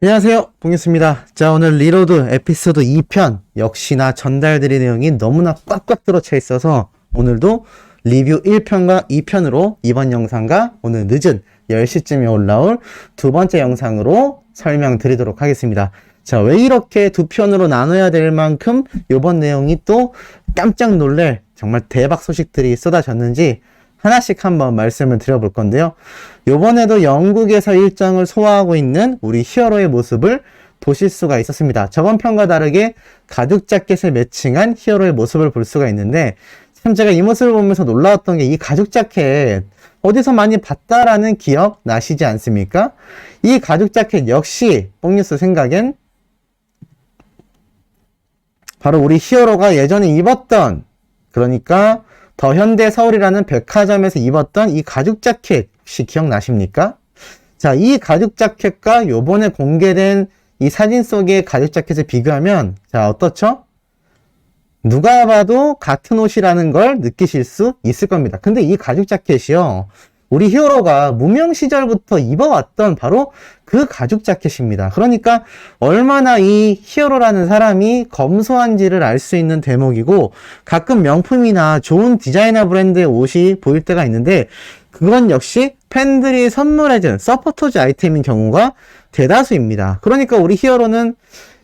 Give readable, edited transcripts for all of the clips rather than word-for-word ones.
안녕하세요, 봉유스입니다. 자, 오늘 리로드 에피소드 2편 역시나 전달드릴 내용이 너무나 꽉꽉 들어차 있어서 오늘도 리뷰 1편과 2편으로 이번 영상과 오늘 늦은 10시쯤에 올라올 두 번째 영상으로 설명드리도록 하겠습니다. 자, 왜 이렇게 두 편으로 나눠야 될 만큼 이번 내용이 또 깜짝 놀랄 정말 대박 소식들이 쏟아졌는지 하나씩 한번 말씀을 드려볼 건데요. 요번에도 영국에서 일정을 소화하고 있는 우리 히어로의 모습을 보실 수가 있었습니다. 저번 편과 다르게 가죽 자켓을 매칭한 히어로의 모습을 볼 수가 있는데, 참 제가 이 모습을 보면서 놀라웠던 게 이 가죽 자켓 어디서 많이 봤다라는 기억 나시지 않습니까? 이 가죽 자켓 역시 뽕뉴스 생각엔 바로 우리 히어로가 예전에 입었던, 그러니까 더 현대 서울이라는 백화점에서 입었던 이 가죽 자켓 혹시 기억나십니까? 자, 이 가죽 자켓과 요번에 공개된 이 사진 속의 가죽 자켓을 비교하면 자, 어떻죠? 누가 봐도 같은 옷이라는 걸 느끼실 수 있을 겁니다. 근데 이 가죽 자켓이요, 우리 히어로가 무명 시절부터 입어왔던 바로 그 가죽 자켓입니다. 그러니까 얼마나 이 히어로라는 사람이 검소한지를 알 수 있는 대목이고, 가끔 명품이나 좋은 디자이너 브랜드의 옷이 보일 때가 있는데 그건 역시 팬들이 선물해준 서포터즈 아이템인 경우가 대다수입니다. 그러니까 우리 히어로는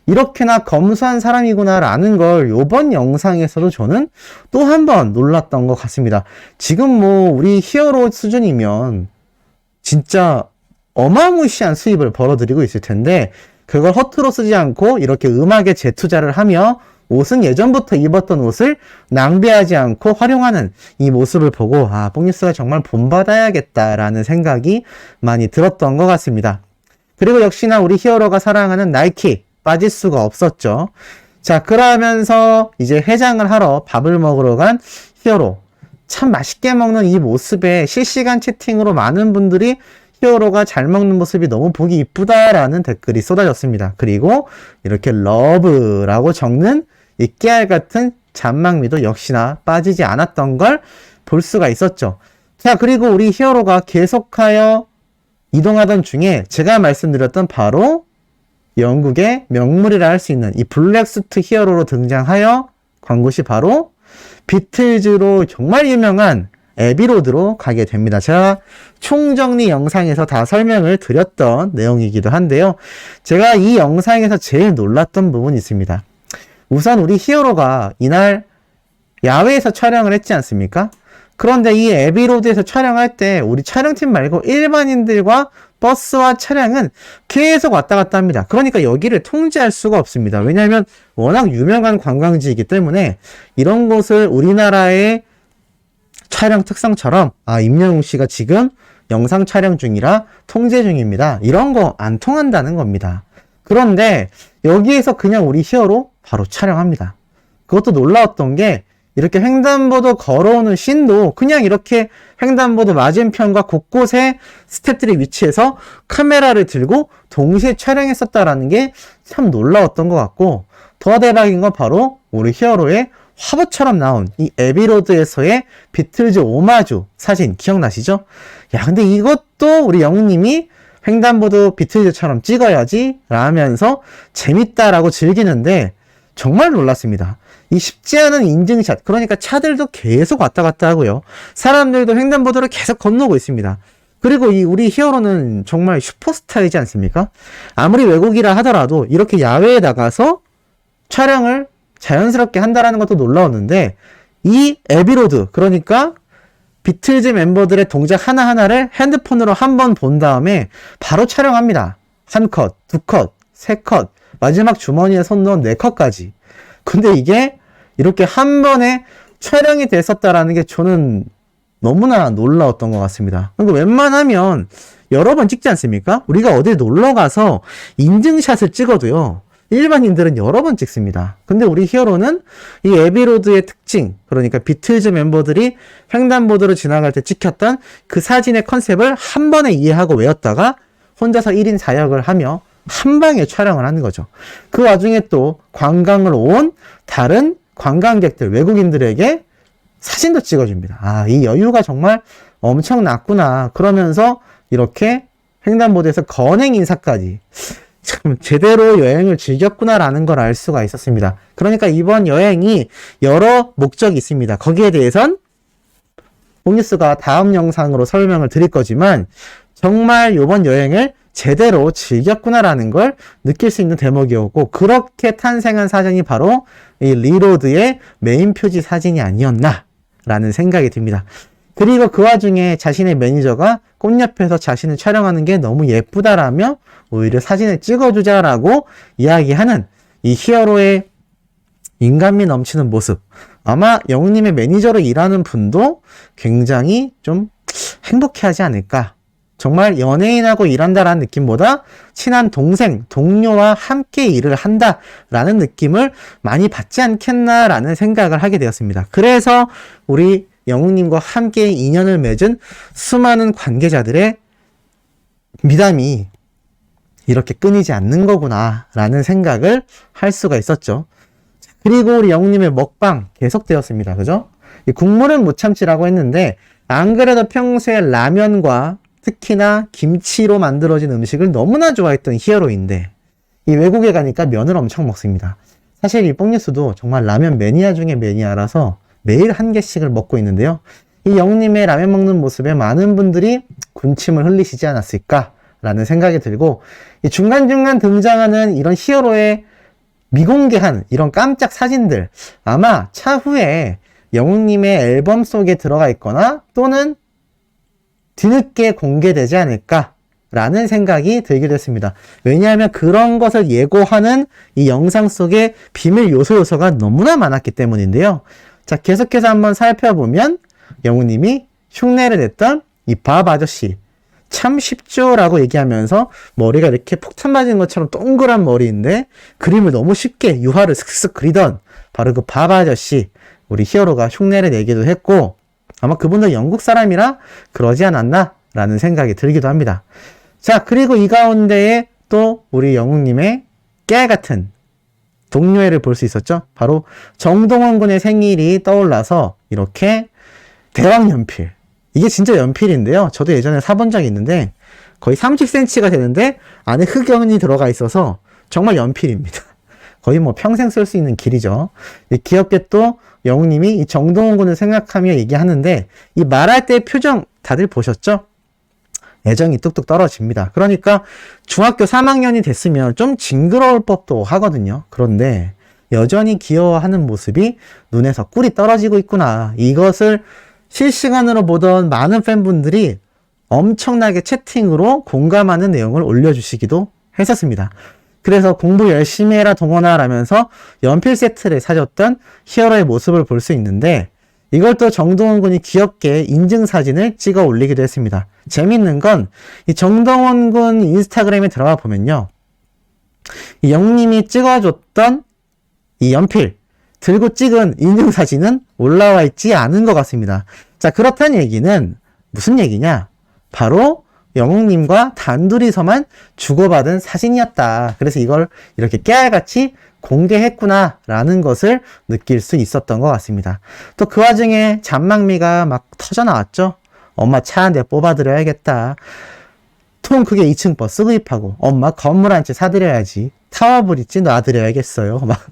이렇게나 검소한 사람이구나라는 걸 요번 영상에서도 저는 또 한 번 놀랐던 것 같습니다. 지금 뭐 우리 히어로 수준이면 진짜 어마무시한 수입을 벌어들이고 있을 텐데 그걸 허투루 쓰지 않고 이렇게 음악에 재투자를 하며 옷은 예전부터 입었던 옷을 낭비하지 않고 활용하는 이 모습을 보고 뽕뉴스가 정말 본받아야겠다라는 생각이 많이 들었던 것 같습니다. 그리고 역시나 우리 히어로가 사랑하는 나이키 빠질 수가 없었죠. 자, 그러면서 이제 해장을 하러 밥을 먹으러 간 히어로. 참 맛있게 먹는 이 모습에 실시간 채팅으로 많은 분들이 히어로가 잘 먹는 모습이 너무 보기 이쁘다라는 댓글이 쏟아졌습니다. 그리고 이렇게 러브라고 적는 이 깨알 같은 잔망미도 역시나 빠지지 않았던 걸 볼 수가 있었죠. 자, 그리고 우리 히어로가 계속하여 이동하던 중에 제가 말씀드렸던 바로 영국의 명물이라 할 수 있는 이 블랙수트 히어로로 등장하여 간 곳이 바로 비틀즈로 정말 유명한 에비로드로 가게 됩니다. 제가 총정리 영상에서 다 설명을 드렸던 내용이기도 한데요. 제가 이 영상에서 제일 놀랐던 부분이 있습니다. 우선 우리 히어로가 이날 야외에서 촬영을 했지 않습니까? 그런데 이 에비로드에서 촬영할 때 우리 촬영팀 말고 일반인들과 버스와 차량은 계속 왔다 갔다 합니다. 그러니까 여기를 통제할 수가 없습니다. 왜냐하면 워낙 유명한 관광지이기 때문에 이런 곳을 우리나라의 촬영 특성처럼 임영웅 씨가 지금 영상 촬영 중이라 통제 중입니다, 이런 거 안 통한다는 겁니다. 그런데 여기에서 그냥 우리 히어로 바로 촬영합니다. 그것도 놀라웠던 게 이렇게 횡단보도 걸어오는 씬도 그냥 이렇게 횡단보도 맞은편과 곳곳에 스태프들이 위치해서 카메라를 들고 동시에 촬영했었다라는 게 참 놀라웠던 것 같고, 더 대박인 건 바로 우리 히어로의 화보처럼 나온 이 에비로드에서의 비틀즈 오마주 사진 기억나시죠? 야, 근데 이것도 우리 영웅님이 횡단보도 비틀즈처럼 찍어야지 라면서 재밌다라고 즐기는데 정말 놀랐습니다. 이 쉽지 않은 인증샷, 그러니까 차들도 계속 왔다 갔다 하고요, 사람들도 횡단보도를 계속 건너고 있습니다. 그리고 이 우리 히어로는 정말 슈퍼스타이지 않습니까? 아무리 외국이라 하더라도 이렇게 야외에 나가서 촬영을 자연스럽게 한다라는 것도 놀라웠는데, 이 에비로드, 그러니까 비틀즈 멤버들의 동작 하나하나를 핸드폰으로 한 번 본 다음에 바로 촬영합니다. 한 컷, 두 컷, 세 컷, 마지막 주머니에 손 넣은 4컷까지. 근데 이게 이렇게 한 번에 촬영이 됐었다라는 게 저는 너무나 놀라웠던 것 같습니다. 그러니까 웬만하면 여러 번 찍지 않습니까? 우리가 어디 놀러 가서 인증샷을 찍어도요, 일반인들은 여러 번 찍습니다. 근데 우리 히어로는 이 에비로드의 특징, 그러니까 비틀즈 멤버들이 횡단보도를 지나갈 때 찍혔던 그 사진의 컨셉을 한 번에 이해하고 외웠다가 혼자서 1인 4역을 하며 한 방에 촬영을 하는 거죠. 그 와중에 또 관광을 온 다른 관광객들, 외국인들에게 사진도 찍어줍니다. 이 여유가 정말 엄청났구나. 그러면서 이렇게 횡단보도에서 건행 인사까지. 참 제대로 여행을 즐겼구나라는 걸 알 수가 있었습니다. 그러니까 이번 여행이 여러 목적이 있습니다. 거기에 대해선 뽕뉴스가 다음 영상으로 설명을 드릴 거지만 정말 이번 여행을 제대로 즐겼구나라는 걸 느낄 수 있는 대목이었고, 그렇게 탄생한 사진이 바로 이 리로드의 메인 표지 사진이 아니었나라는 생각이 듭니다. 그리고 그 와중에 자신의 매니저가 꽃 옆에서 자신을 촬영하는 게 너무 예쁘다라며 오히려 사진을 찍어주자라고 이야기하는 이 히어로의 인간미 넘치는 모습. 아마 영웅님의 매니저로 일하는 분도 굉장히 좀 행복해하지 않을까. 정말 연예인하고 일한다라는 느낌보다 친한 동생, 동료와 함께 일을 한다라는 느낌을 많이 받지 않겠나라는 생각을 하게 되었습니다. 그래서 우리 영웅님과 함께 인연을 맺은 수많은 관계자들의 미담이 이렇게 끊이지 않는 거구나라는 생각을 할 수가 있었죠. 그리고 우리 영웅님의 먹방 계속되었습니다. 그죠? 이 국물은 못 참지라고 했는데, 안 그래도 평소에 라면과 특히나 김치로 만들어진 음식을 너무나 좋아했던 히어로인데 이 외국에 가니까 면을 엄청 먹습니다. 사실 이 뽕뉴스도 정말 라면 매니아 중에 매니아라서 매일 한 개씩을 먹고 있는데요. 이 영웅님의 라면 먹는 모습에 많은 분들이 군침을 흘리시지 않았을까라는 생각이 들고, 이 중간중간 등장하는 이런 히어로의 미공개한 이런 깜짝 사진들, 아마 차후에 영웅님의 앨범 속에 들어가 있거나 또는 뒤늦게 공개되지 않을까라는 생각이 들게 됐습니다. 왜냐하면 그런 것을 예고하는 이 영상 속에 비밀 요소가 너무나 많았기 때문인데요. 자, 계속해서 한번 살펴보면 영웅님이 흉내를 냈던 이 밥 아저씨 참 쉽죠 라고 얘기하면서 머리가 이렇게 폭탄 맞은 것처럼 동그란 머리인데 그림을 너무 쉽게 유화를 슥슥 그리던 바로 그 밥 아저씨, 우리 히어로가 흉내를 내기도 했고, 아마 그분도 영국 사람이라 그러지 않았나 라는 생각이 들기도 합니다. 자, 그리고 이 가운데에 또 우리 영웅님의 깨알같은 동료애를 볼 수 있었죠. 바로 정동원 군의 생일이 떠올라서 이렇게 대왕 연필, 이게 진짜 연필인데요. 저도 예전에 사본 적이 있는데 거의 30cm가 되는데 안에 흑연이 들어가 있어서 정말 연필입니다. 거의 뭐 평생 쓸 수 있는 길이죠. 귀엽게 또 영웅님이 이 정동원 군을 생각하며 얘기하는데 이 말할 때 표정 다들 보셨죠? 애정이 뚝뚝 떨어집니다. 그러니까 중학교 3학년이 됐으면 좀 징그러울 법도 하거든요. 그런데 여전히 귀여워하는 모습이 눈에서 꿀이 떨어지고 있구나. 이것을 실시간으로 보던 많은 팬분들이 엄청나게 채팅으로 공감하는 내용을 올려주시기도 했었습니다. 그래서 공부 열심히 해라 동원아 라면서 연필 세트를 사줬던 히어로의 모습을 볼 수 있는데, 이걸 또 정동원 군이 귀엽게 인증사진을 찍어 올리기도 했습니다. 재밌는 건 이 정동원 군 인스타그램에 들어가 보면요, 이 영님이 찍어줬던 이 연필 들고 찍은 인증사진은 올라와 있지 않은 것 같습니다. 자, 그렇다는 얘기는 무슨 얘기냐? 바로 영웅님과 단둘이서만 주고받은 사진이었다. 그래서 이걸 이렇게 깨알같이 공개했구나 라는 것을 느낄 수 있었던 것 같습니다. 또 그 와중에 잔망미가 막 터져 나왔죠. 엄마 차 한 대 뽑아드려야겠다. 통 크게 2층 버스 구입하고 엄마 건물 한 채 사드려야지. 타워브릿지 놔드려야겠어요. 막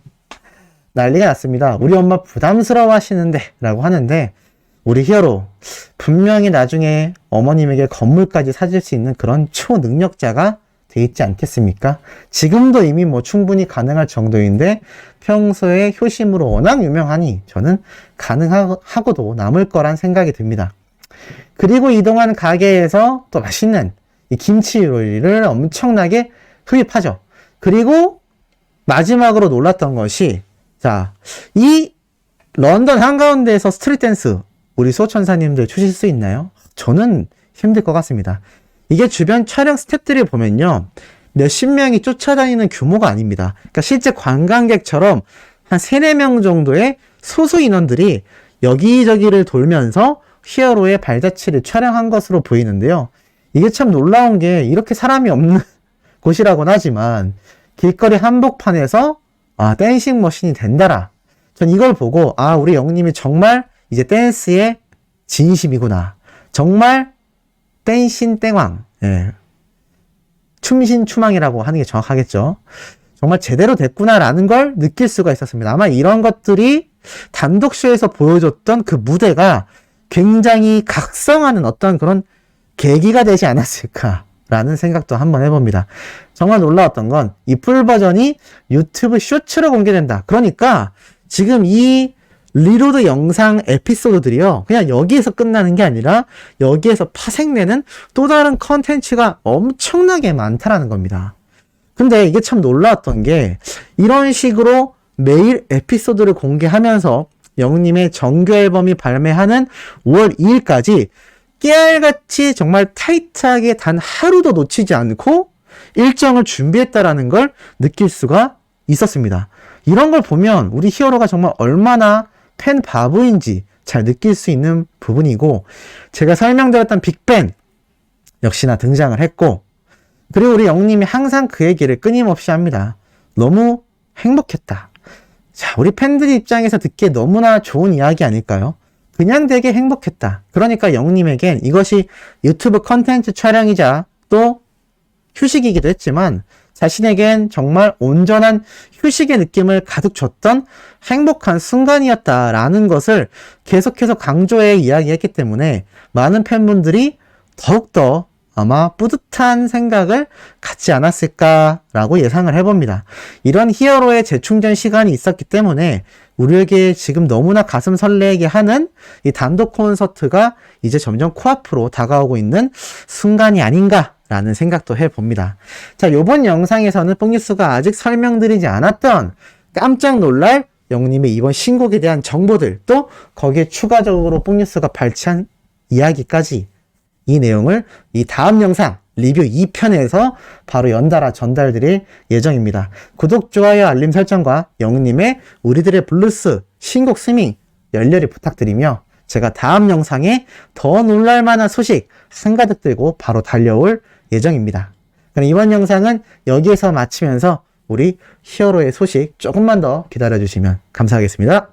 난리가 났습니다. 우리 엄마 부담스러워 하시는데 라고 하는데, 우리 히어로 분명히 나중에 어머님에게 건물까지 사줄 수 있는 그런 초능력자가 돼 있지 않겠습니까? 지금도 이미 뭐 충분히 가능할 정도인데 평소에 효심으로 워낙 유명하니 저는 가능하고도 남을 거란 생각이 듭니다. 그리고 이동한 가게에서 또 맛있는 이 김치 요리를 엄청나게 흡입하죠. 그리고 마지막으로 놀랐던 것이, 자, 이 런던 한가운데에서 스트릿 댄스 우리 수호천사님들 추실 수 있나요? 저는 힘들 것 같습니다. 이게 주변 촬영 스태프들이 보면요, 몇십 명이 쫓아다니는 규모가 아닙니다. 그러니까 실제 관광객처럼 한 3, 4명 정도의 소수 인원들이 여기저기를 돌면서 히어로의 발자취를 촬영한 것으로 보이는데요. 이게 참 놀라운 게, 이렇게 사람이 없는 곳이라고는 하지만 길거리 한복판에서 댄싱 머신이 된다라. 전 이걸 보고 우리 영웅님이 정말 이제 댄스의 진심이구나. 정말 댄신 땡왕. 예. 춤신추망이라고 하는 게 정확하겠죠. 정말 제대로 됐구나라는 걸 느낄 수가 있었습니다. 아마 이런 것들이 단독쇼에서 보여줬던 그 무대가 굉장히 각성하는 어떤 그런 계기가 되지 않았을까라는 생각도 한번 해봅니다. 정말 놀라웠던 건 이 풀 버전이 유튜브 쇼츠로 공개된다. 그러니까 지금 이 리로드 영상 에피소드들이요, 그냥 여기에서 끝나는 게 아니라 여기에서 파생되는 또 다른 컨텐츠가 엄청나게 많다라는 겁니다. 근데 이게 참 놀라웠던 게 이런 식으로 매일 에피소드를 공개하면서 영웅님의 정규 앨범이 발매하는 5월 2일까지 깨알같이 정말 타이트하게 단 하루도 놓치지 않고 일정을 준비했다라는 걸 느낄 수가 있었습니다. 이런 걸 보면 우리 히어로가 정말 얼마나 팬 바보인지 잘 느낄 수 있는 부분이고, 제가 설명드렸던 빅벤 역시나 등장을 했고, 그리고 우리 영웅님이 항상 그 얘기를 끊임없이 합니다. 너무 행복했다. 자, 우리 팬들의 입장에서 듣기에 너무나 좋은 이야기 아닐까요? 그냥 되게 행복했다. 그러니까 영웅님에겐 이것이 유튜브 컨텐츠 촬영이자 또 휴식이기도 했지만 자신에겐 정말 온전한 휴식의 느낌을 가득 줬던 행복한 순간이었다라는 것을 계속해서 강조해 이야기했기 때문에 많은 팬분들이 더욱더 아마 뿌듯한 생각을 갖지 않았을까라고 예상을 해봅니다. 이런 히어로의 재충전 시간이 있었기 때문에 우리에게 지금 너무나 가슴 설레게 하는 이 단독 콘서트가 이제 점점 코앞으로 다가오고 있는 순간이 아닌가라는 생각도 해봅니다. 자, 요번 영상에서는 뽕뉴스가 아직 설명드리지 않았던 깜짝 놀랄 영웅님의 이번 신곡에 대한 정보들, 또 거기에 추가적으로 뽕뉴스가 발췌한 이야기까지, 이 내용을 이 다음 영상 리뷰 2편에서 바로 연달아 전달드릴 예정입니다. 구독, 좋아요, 알림 설정과 영웅님의 우리들의 블루스 신곡 스밍 열렬히 부탁드리며 제가 다음 영상에 더 놀랄만한 소식 한가득 들고 바로 달려올 예정입니다. 그럼 이번 영상은 여기에서 마치면서 우리 히어로의 소식 조금만 더 기다려주시면 감사하겠습니다.